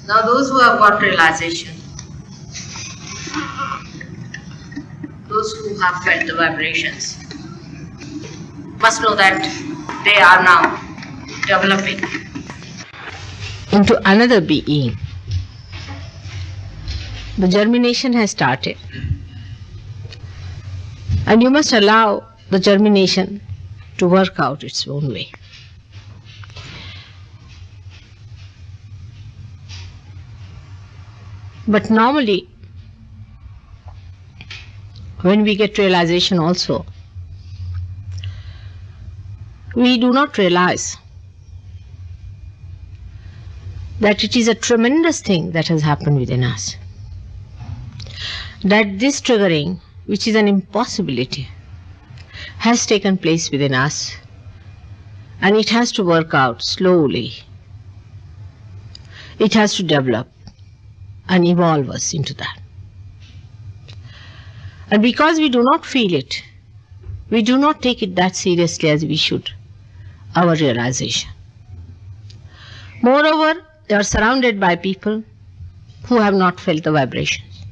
Now those who have got realization, those who have felt the vibrations, must know that they are now developing into another being. The germination has started, and you must allow the germination to work out its own way. But normally, when we get realization also, we do not realize that it is a tremendous thing that has happened within us. That this triggering, which is an impossibility, has taken place within us, and it has to work out slowly. It has to develop and evolve us into that. And because we do not feel it, we do not take it that seriously as we should, our realization. Moreover, they are surrounded by people who have not felt the vibrations.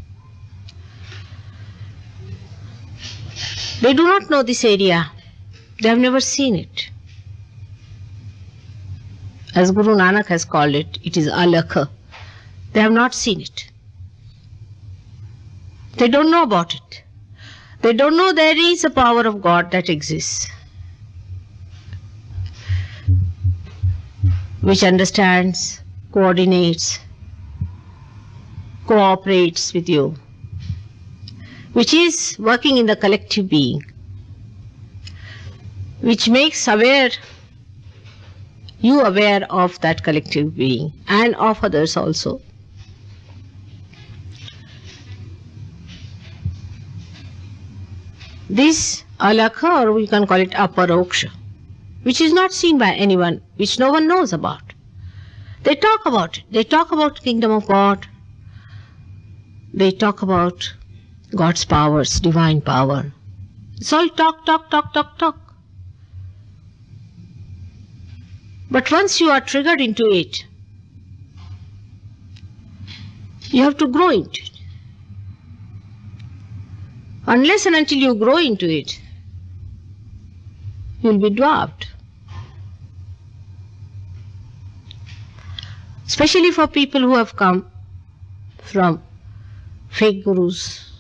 They do not know this area. They have never seen it. As Guru Nanak has called it, it is alakha. They have not seen it. They don't know about it. They don't know there is a power of God that exists, which understands, coordinates, cooperates with you, which is working in the collective being, which makes you aware of that collective being and of others also. This alakha, or we can call it aparoksha, which is not seen by anyone, which no one knows about. They talk about it. They talk about kingdom of God. They talk about God's powers, divine power. It's all talk, talk, talk, talk, talk. But once you are triggered into it, you have to grow into it. Unless and until you grow into it, you will be dwarfed. Especially for people who have come from fake gurus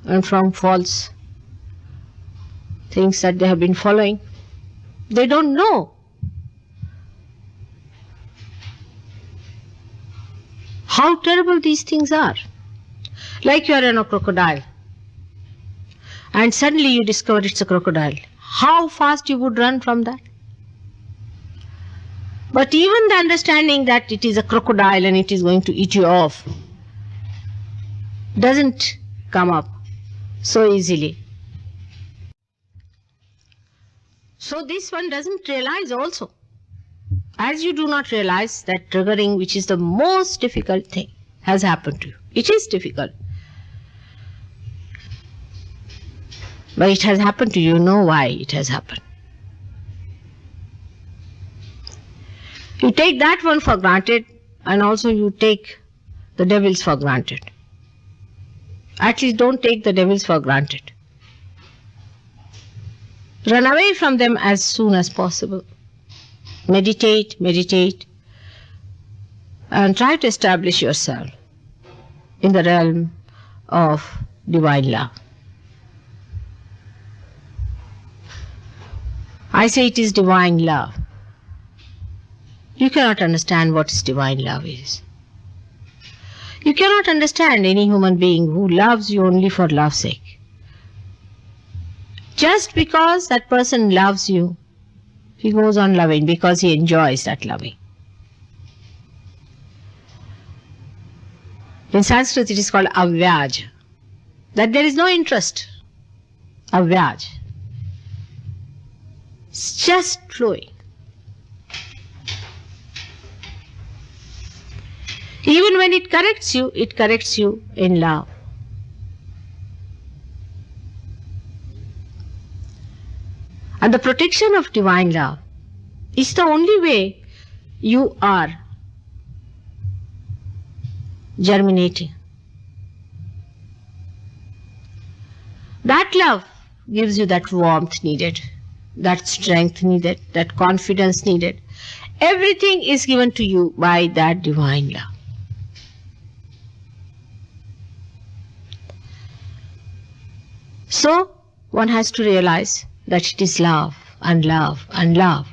and from false things that they have been following. They don't know how terrible these things are. Like you are in a crocodile, and suddenly you discover it's a crocodile. How fast you would run from that? But even the understanding that it is a crocodile and it is going to eat you off doesn't come up so easily. So this one doesn't realize also. As you do not realize that triggering, which is the most difficult thing, has happened to you. It is difficult. But it has happened to you, know why it has happened. You take that one for granted, and also you take the devils for granted. At least don't take the devils for granted. Run away from them as soon as possible. Meditate, meditate, and try to establish yourself in the realm of divine love. I say it is divine love. You cannot understand what is divine love is. You cannot understand any human being who loves you only for love's sake. Just because that person loves you, he goes on loving because he enjoys that loving. In Sanskrit it is called avyaj, that there is no interest. Avyaj. It's just flowing. Even when it corrects you in love. And the protection of divine love is the only way you are germinating. That love gives you that warmth needed, that strength needed, that confidence needed. Everything is given to you by that divine love. So, one has to realize that it is love and love and love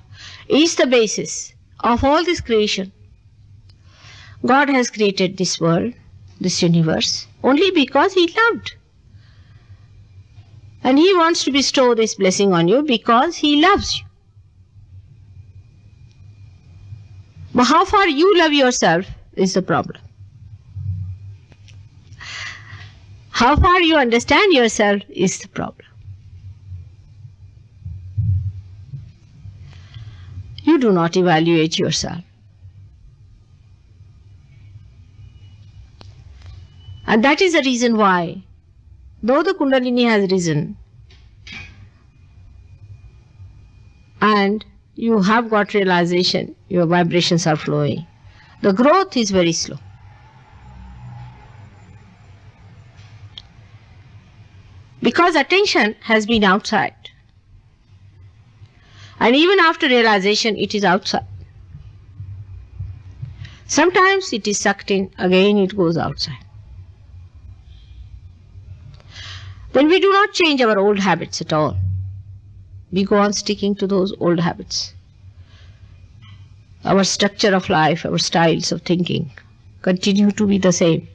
is the basis of all this creation. God has created this world, this universe, only because He loved. And He wants to bestow this blessing on you because He loves you. But how far you love yourself is the problem. How far you understand yourself is the problem. You do not evaluate yourself. And that is the reason why, though the Kundalini has risen and you have got realization, your vibrations are flowing, the growth is very slow. Because attention has been outside. And even after realization, it is outside. Sometimes it is sucked in, again it goes outside. Then we do not change our old habits at all. We go on sticking to those old habits. Our structure of life, our styles of thinking continue to be the same.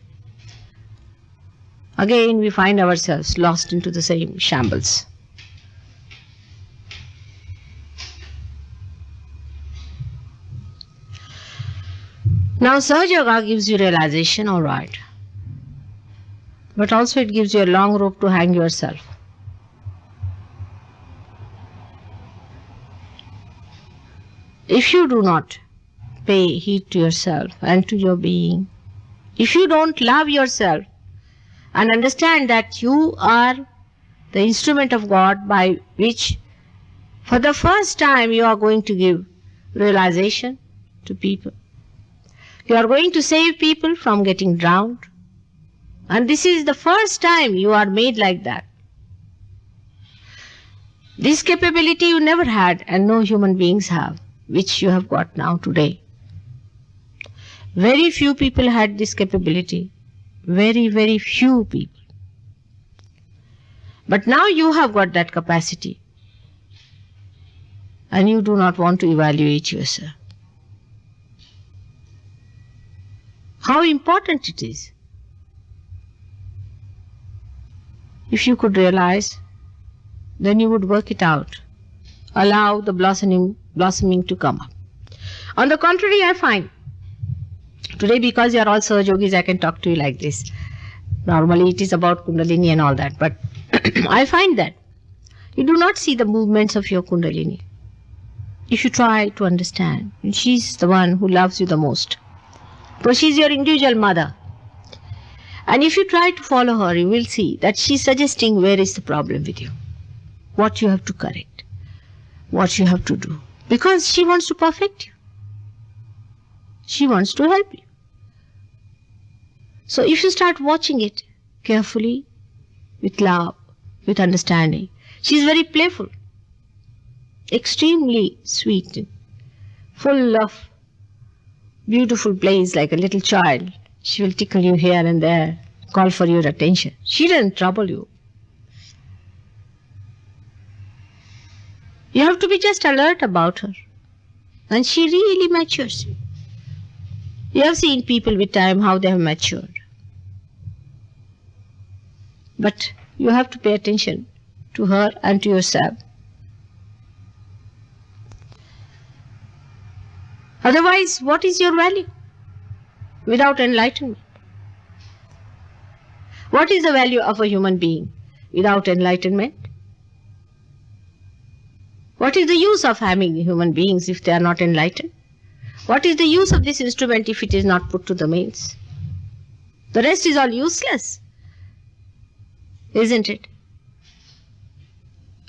Again we find ourselves lost into the same shambles. Now Sahaja Yoga gives you realization, all right. But also it gives you a long rope to hang yourself. If you do not pay heed to yourself and to your being, if you don't love yourself and understand that you are the instrument of God by which for the first time you are going to give realization to people. You are going to save people from getting drowned. And this is the first time you are made like that. This capability you never had and no human beings have, which you have got now today. Very few people had this capability. Very, very few people. But now you have got that capacity. And you do not want to evaluate yourself. How important it is. If you could realize, then you would work it out. Allow the blossoming to come up. On the contrary, I find, today because you are all Sahaja Yogis, I can talk to you like this. Normally it is about Kundalini and all that, but I find that you do not see the movements of your Kundalini. If you try to understand, she's the one who loves you the most. Because she's your individual mother. And if you try to follow her, you will see that she's suggesting where is the problem with you. What you have to correct. What you have to do. Because she wants to perfect you. She wants to help you. So if you start watching it carefully, with love, with understanding, she's very playful. Extremely sweet. Full of beautiful plays like a little child. She will tickle you here and there, call for your attention. She doesn't trouble you. You have to be just alert about her. And she really matures you. You have seen people with time how they have matured. But you have to pay attention to her and to yourself. Otherwise, what is your value without enlightenment? What is the value of a human being without enlightenment? What is the use of having human beings if they are not enlightened? What is the use of this instrument if it is not put to the mains? The rest is all useless, isn't it?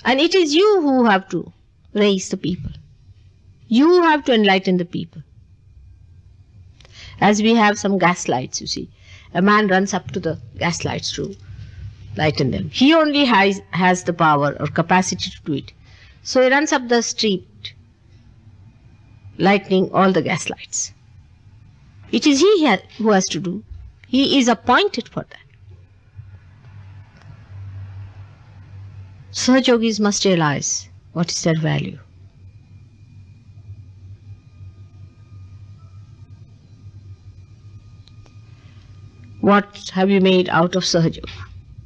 And it is you who have to raise the people. You have to enlighten the people. As we have some gaslights, you see. A man runs up to the gas lights to lighten them. He only has the power or capacity to do it. So he runs up the street, lightening all the gas lights. It is he who has to do. He is appointed for that. Sahaja-yogis must realize what is their value. What have you made out of Sahaja Yoga?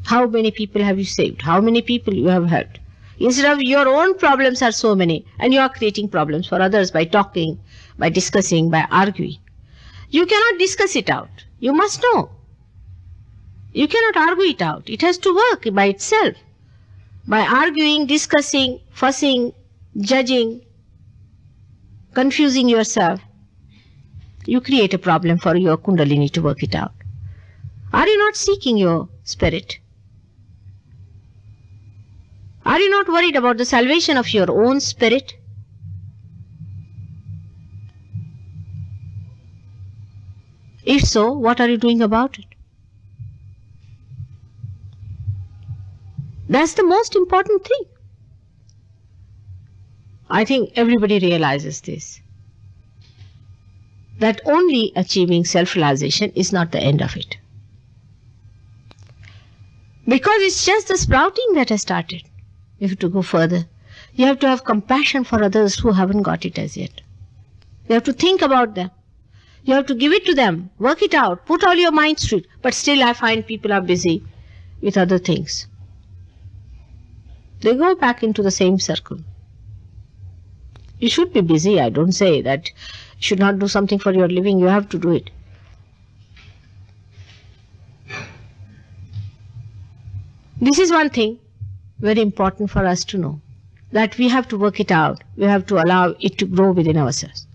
How many people have you saved? How many people you have helped? Instead of your own problems are so many, and you are creating problems for others by talking, by discussing, by arguing. You cannot discuss it out. You must know. You cannot argue it out. It has to work by itself. By arguing, discussing, fussing, judging, confusing yourself, you create a problem for your Kundalini to work it out. Are you not seeking your spirit? Are you not worried about the salvation of your own spirit? If so, what are you doing about it? That's the most important thing. I think everybody realizes this. That only achieving self-realization is not the end of it. Because it's just the sprouting that has started. You have to go further. You have to have compassion for others who haven't got it as yet. You have to think about them. You have to give it to them. Work it out. Put all your minds to it. But still I find people are busy with other things. They go back into the same circle. You should be busy. I don't say that you should not do something for your living. You have to do it. This is one thing very important for us to know, that we have to work it out. We have to allow it to grow within ourselves.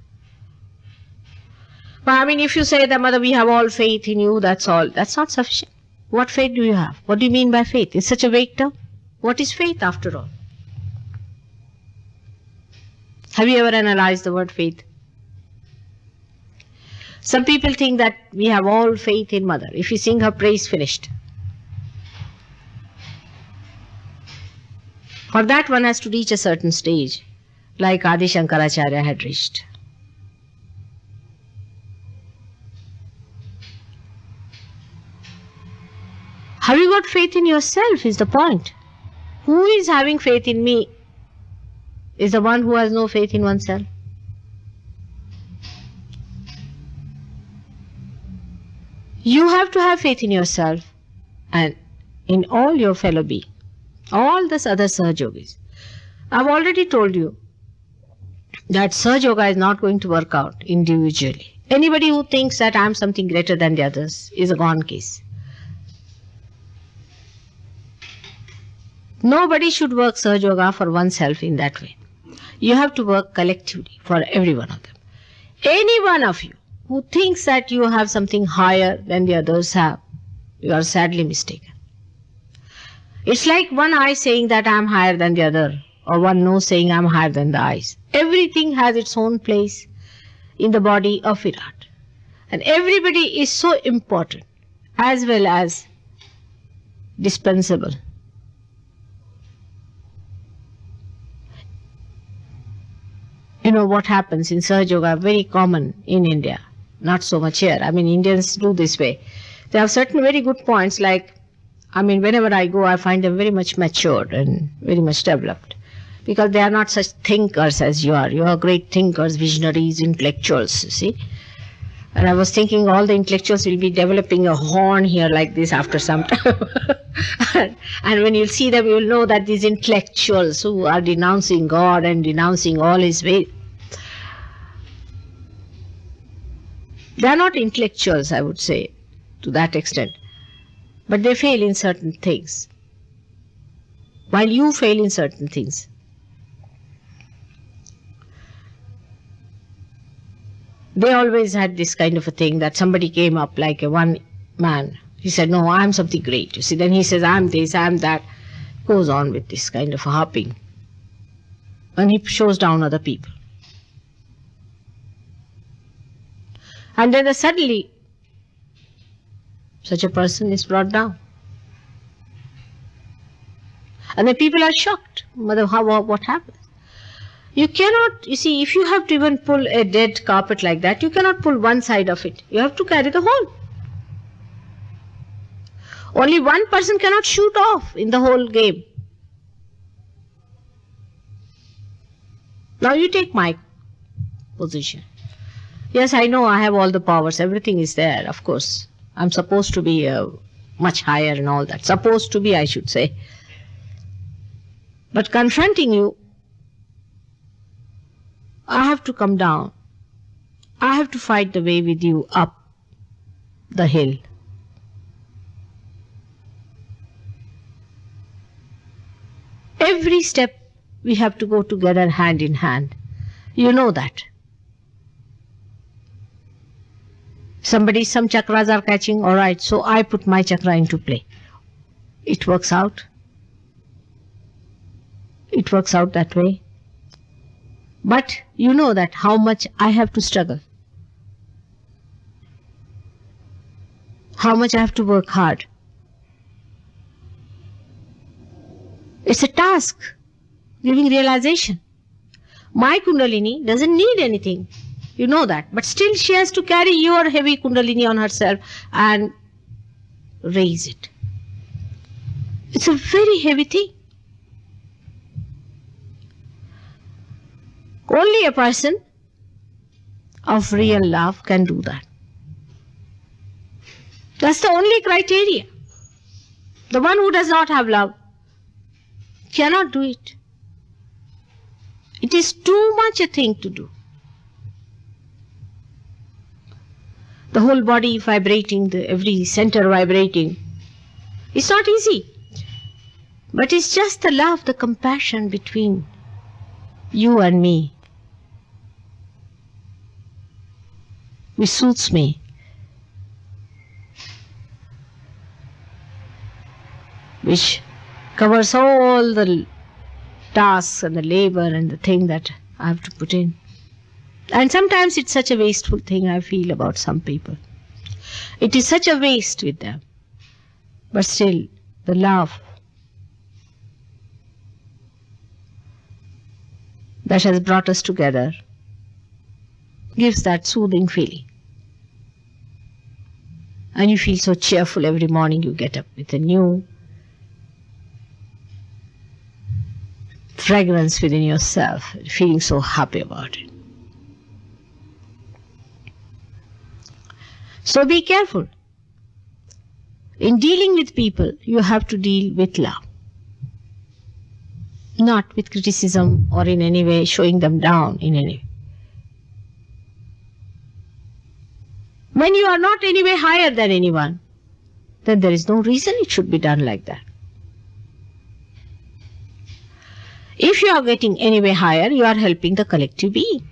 But I mean, if you say that, Mother, we have all faith in you, that's all. That's not sufficient. What faith do you have? What do you mean by faith? It's such a vague term. What is faith after all? Have you ever analyzed the word faith? Some people think that we have all faith in Mother. If you sing her praise, finished. For that one has to reach a certain stage, like Adi Shankaracharya had reached. Have you got faith in yourself is the point. Who is having faith in me is the one who has no faith in oneself. You have to have faith in yourself and in all your fellow beings. All this other Sahaja Yogis. I've already told you that Sahaja Yoga is not going to work out individually. Anybody who thinks that I'm something greater than the others is a gone case. Nobody should work Sahaja Yoga for oneself in that way. You have to work collectively for every one of them. Any one of you who thinks that you have something higher than the others have, you are sadly mistaken. It's like one eye saying that I'm higher than the other, or one nose saying I'm higher than the eyes. Everything has its own place in the body of Virat. And everybody is so important as well as dispensable. You know what happens in Sahaja Yoga, very common in India, not so much here. I mean, Indians do this way. They have certain very good points, like, I mean, whenever I go, I find them very much matured and very much developed. Because they are not such thinkers as you are. You are great thinkers, visionaries, intellectuals, you see. And I was thinking all the intellectuals will be developing a horn here like this after some time. And when you'll see them, you'll know that these intellectuals who are denouncing God and denouncing all His ways, they are not intellectuals, I would say, to that extent. But they fail in certain things, while you fail in certain things. They always had this kind of a thing that somebody came up like a one man. He said, no, I'm something great. You see, then he says, I'm this, I'm that. Goes on with this kind of a hopping. And he shows down other people. And then suddenly, such a person is brought down. And then people are shocked. Mother, what happened? You cannot, you see, if you have to even pull a dead carpet like that, you cannot pull one side of it. You have to carry the whole. Only one person cannot shoot off in the whole game. Now you take my position. Yes, I know I have all the powers. Everything is there, of course. I'm supposed to be much higher and all that. Supposed to be, I should say. But confronting you, I have to come down. I have to fight the way with you up the hill. Every step we have to go together hand in hand. You know that. Some chakras are catching, alright, so I put my chakra into play. It works out. It works out that way. But you know that how much I have to struggle. How much I have to work hard. It's a task, giving realization. My Kundalini doesn't need anything. You know that. But still she has to carry your heavy Kundalini on herself and raise it. It's a very heavy thing. Only a person of real love can do that. That's the only criteria. The one who does not have love cannot do it. It is too much a thing to do. The whole body vibrating, every center vibrating. It's not easy. But it's just the love, the compassion between you and me, which suits me. Which covers all the tasks and the labor and the thing that I have to put in. And sometimes it's such a wasteful thing I feel about some people. It is such a waste with them. But still, the love that has brought us together gives that soothing feeling. And you feel so cheerful every morning. You get up with a new fragrance within yourself, feeling so happy about it. So be careful. In dealing with people, you have to deal with love. Not with criticism or in any way showing them down in any way. When you are not any way higher than anyone, then there is no reason it should be done like that. If you are getting any way higher, you are helping the collective being.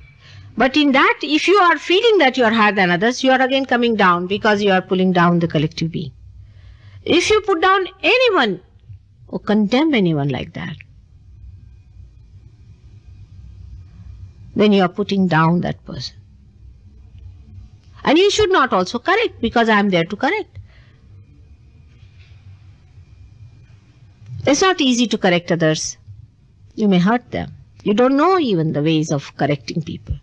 But in that, if you are feeling that you are higher than others, you are again coming down because you are pulling down the collective being. If you put down anyone or condemn anyone like that, then you are putting down that person. And you should not also correct, because I am there to correct. It's not easy to correct others. You may hurt them. You don't know even the ways of correcting people.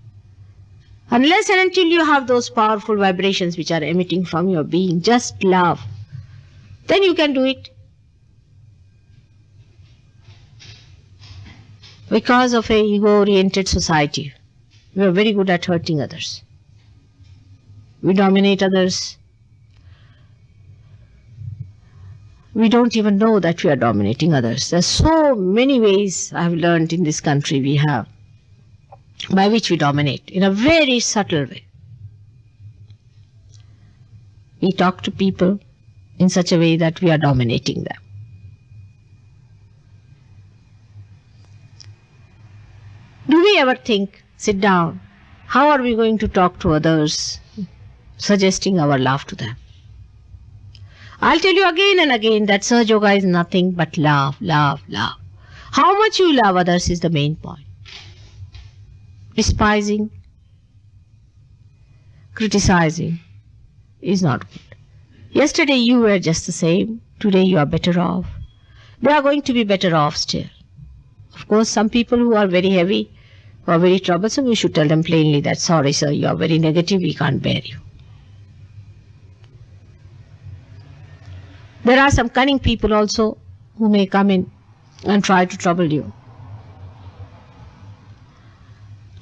Unless and until you have those powerful vibrations which are emitting from your being, just love, then you can do it. Because of an ego-oriented society, we are very good at hurting others. We dominate others. We don't even know that we are dominating others. There are so many ways I have learned in this country we have, by which we dominate in a very subtle way. We talk to people in such a way that we are dominating them. Do we ever think, sit down, how are we going to talk to others, suggesting our love to them? I'll tell you again and again that Sahaja Yoga is nothing but love, love, love. How much you love others is the main point. Despising, criticizing is not good. Yesterday you were just the same. Today you are better off. They are going to be better off still. Of course, some people who are very heavy, who are very troublesome, you should tell them plainly that, sorry sir, you are very negative, we can't bear you. There are some cunning people also who may come in and try to trouble you.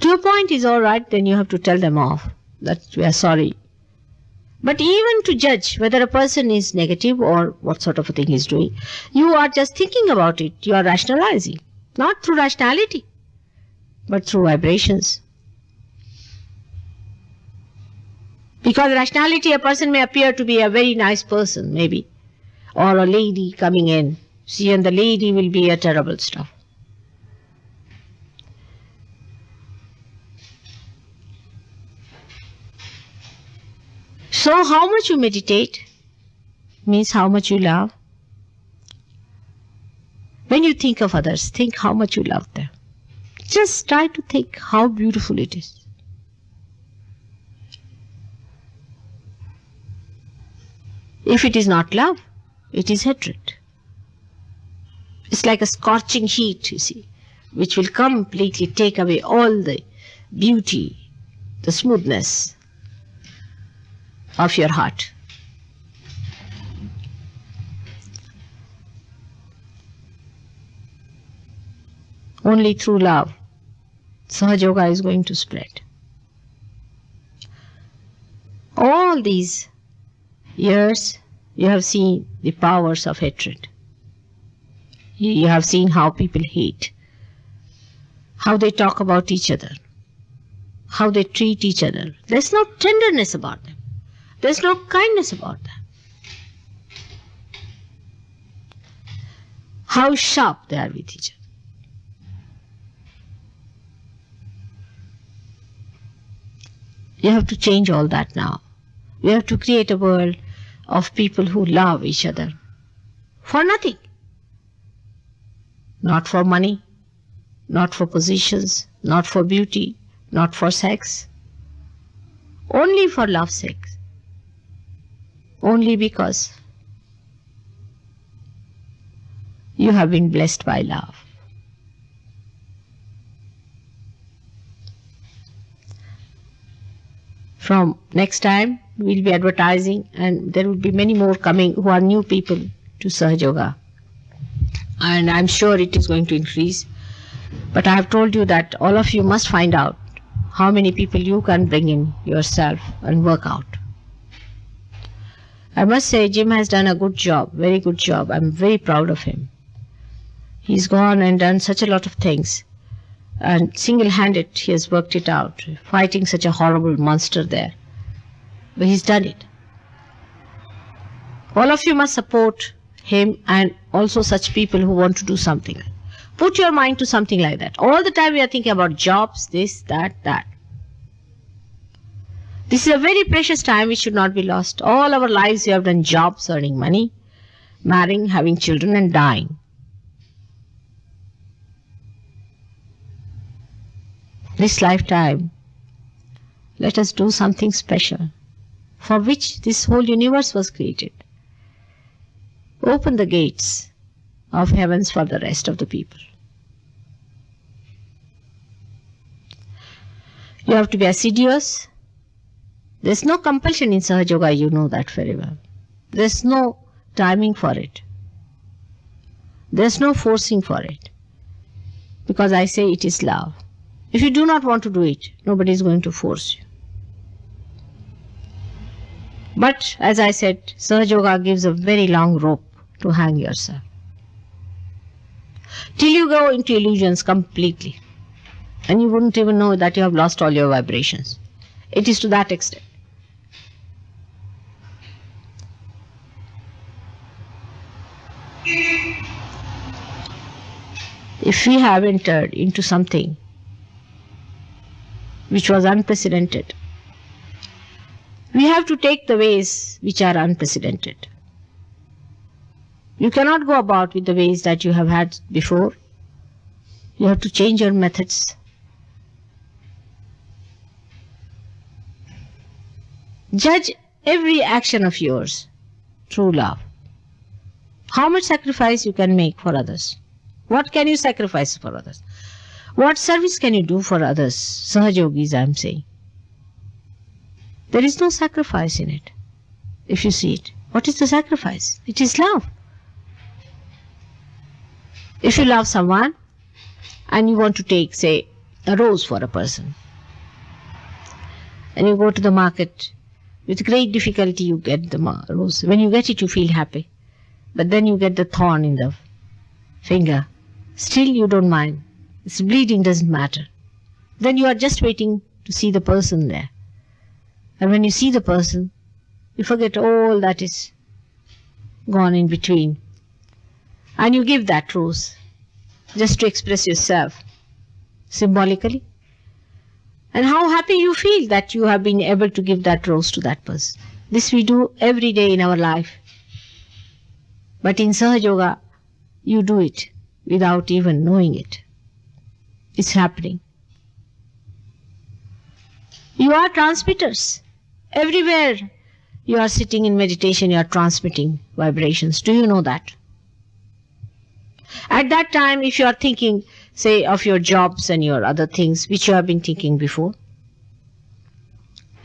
To a point is all right, then you have to tell them off that we are sorry. But even to judge whether a person is negative or what sort of a thing he is doing, you are just thinking about it. You are rationalizing. Not through rationality, but through vibrations. Because rationality, a person may appear to be a very nice person, maybe, or a lady coming in. See, and the lady will be a terrible stuff. So how much you meditate means how much you love. When you think of others, think how much you love them. Just try to think how beautiful it is. If it is not love, it is hatred. It's like a scorching heat, you see, which will completely take away all the beauty, the smoothness of your heart. Only through love, Sahaja Yoga is going to spread. All these years, you have seen the powers of hatred. You have seen how people hate, how they talk about each other, how they treat each other. There's no tenderness about them. There's no kindness about them. How sharp they are with each other. You have to change all that now. You have to create a world of people who love each other for nothing. Not for money, not for positions, not for beauty, not for sex. Only for love's sake. Only because you have been blessed by love. From next time, we'll be advertising, and there will be many more coming who are new people to Sahaja Yoga. And I'm sure it is going to increase. But I have told you that all of you must find out how many people you can bring in yourself and work out. I must say, Jim has done a good job, very good job. I'm very proud of him. He's gone and done such a lot of things. And single-handed, he has worked it out, fighting such a horrible monster there. But he's done it. All of you must support him and also such people who want to do something. Put your mind to something like that. All the time we are thinking about jobs, this, that, that. This is a very precious time which should not be lost. All our lives we have done jobs, earning money, marrying, having children and dying. This lifetime, let us do something special for which this whole universe was created. Open the gates of heavens for the rest of the people. You have to be assiduous. There's no compulsion in Sahaja Yoga, you know that very well. There's no timing for it. There's no forcing for it. Because I say it is love. If you do not want to do it, nobody is going to force you. But as I said, Sahaja Yoga gives a very long rope to hang yourself. Till you go into illusions completely. And you wouldn't even know that you have lost all your vibrations. It is to that extent. If we have entered into something which was unprecedented, we have to take the ways which are unprecedented. You cannot go about with the ways that you have had before. You have to change your methods. Judge every action of yours true love. How much sacrifice you can make for others? What can you sacrifice for others? What service can you do for others? Sahajogis, I am saying. There is no sacrifice in it. If you see it, what is the sacrifice? It is love. If you love someone and you want to take, say, a rose for a person, and you go to the market, with great difficulty you get the rose. When you get it, you feel happy. But then you get the thorn in the finger. Still you don't mind. It's bleeding, doesn't matter. Then you are just waiting to see the person there. And when you see the person, you forget all that is gone in between. And you give that rose just to express yourself symbolically. And how happy you feel that you have been able to give that rose to that person. This we do every day in our life. But in Sahaja Yoga, you do it without even knowing it. It's happening. You are transmitters. Everywhere you are sitting in meditation, you are transmitting vibrations. Do you know that? At that time, if you are thinking, say, of your jobs and your other things which you have been thinking before,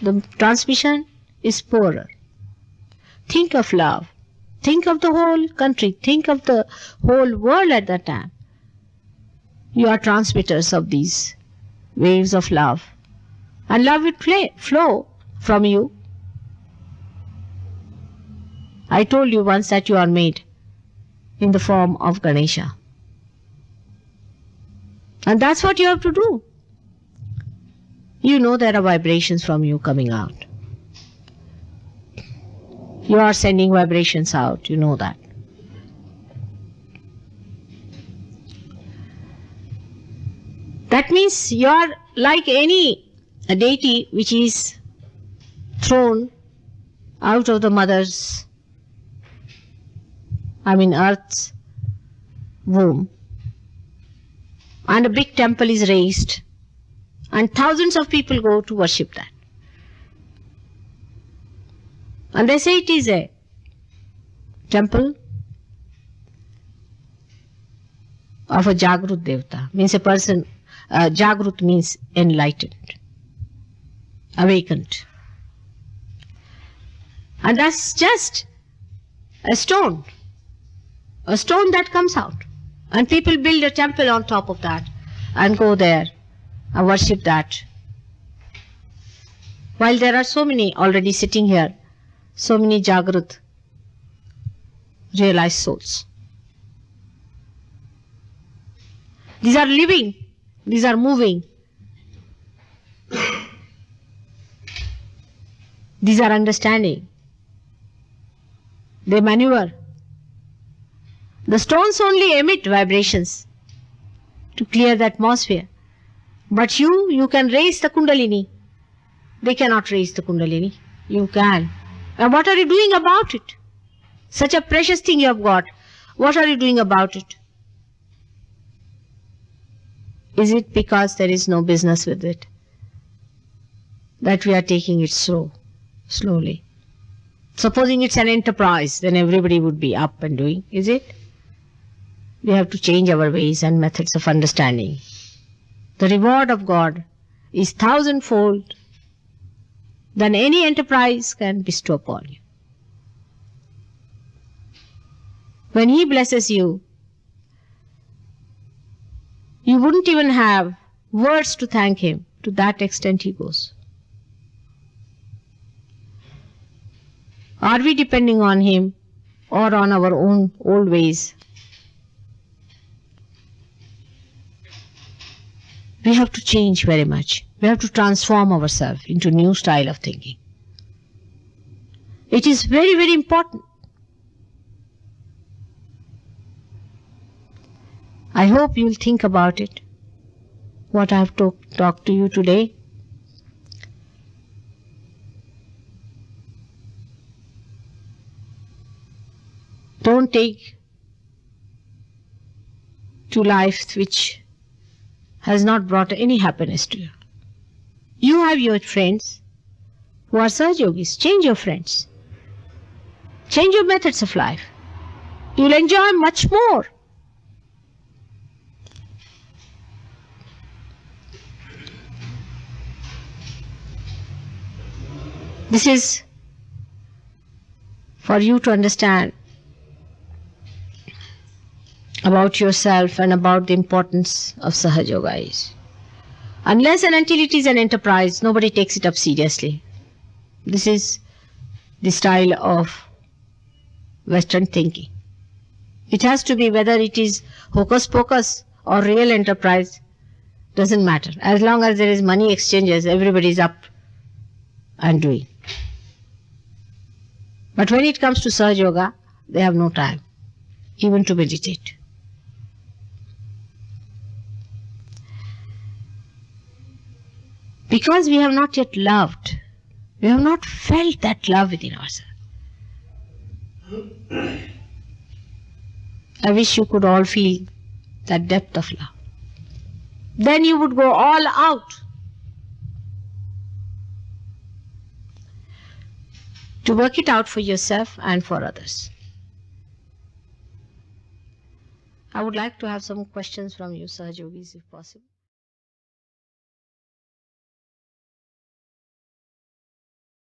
the transmission is poorer. Think of love. Think of the whole country. Think of the whole world at that time. You are transmitters of these waves of love. And love will flow from you. I told you once that you are made in the form of Ganesha. And that's what you have to do. You know there are vibrations from you coming out. You are sending vibrations out, you know that. That means you are like a deity which is thrown out of the mother's, earth's womb. And a big temple is raised. And thousands of people go to worship that. And they say it is a temple of a Jagrut Devata. Means a person, Jagrut means enlightened, awakened. And that's just a stone that comes out. And people build a temple on top of that and go there and worship that. While there are so many already sitting here, so many Jagrut, realized souls. These are living, these are moving, these are understanding. They maneuver. The stones only emit vibrations to clear the atmosphere. But you can raise the Kundalini. They cannot raise the Kundalini. You can. And what are you doing about it? Such a precious thing you have got. What are you doing about it? Is it because there is no business with it that we are taking it slowly? Supposing it's an enterprise, then everybody would be up and doing, is it? We have to change our ways and methods of understanding. The reward of God is thousandfold than any enterprise can bestow upon you. When He blesses you, you wouldn't even have words to thank Him. To that extent He goes. Are we depending on Him or on our own old ways? We have to change very much. We have to transform ourselves into a new style of thinking. It is very, very important. I hope you will think about it, what I have talked to you today. Don't take to life which has not brought any happiness to you. You have your friends who are Sahaja Yogis. Change your friends. Change your methods of life. You'll enjoy much more. This is for you to understand about yourself and about the importance of Sahaja Yoga is. Unless and until it is an enterprise, nobody takes it up seriously. This is the style of Western thinking. It has to be, whether it is hocus pocus or real enterprise, doesn't matter. As long as there is money exchanges, everybody is up and doing. But when it comes to Sahaja Yoga, they have no time even to meditate. Because we have not yet loved, we have not felt that love within ourselves. I wish you could all feel that depth of love. Then you would go all out to work it out for yourself and for others. I would like to have some questions from you, Sahajogis, if possible.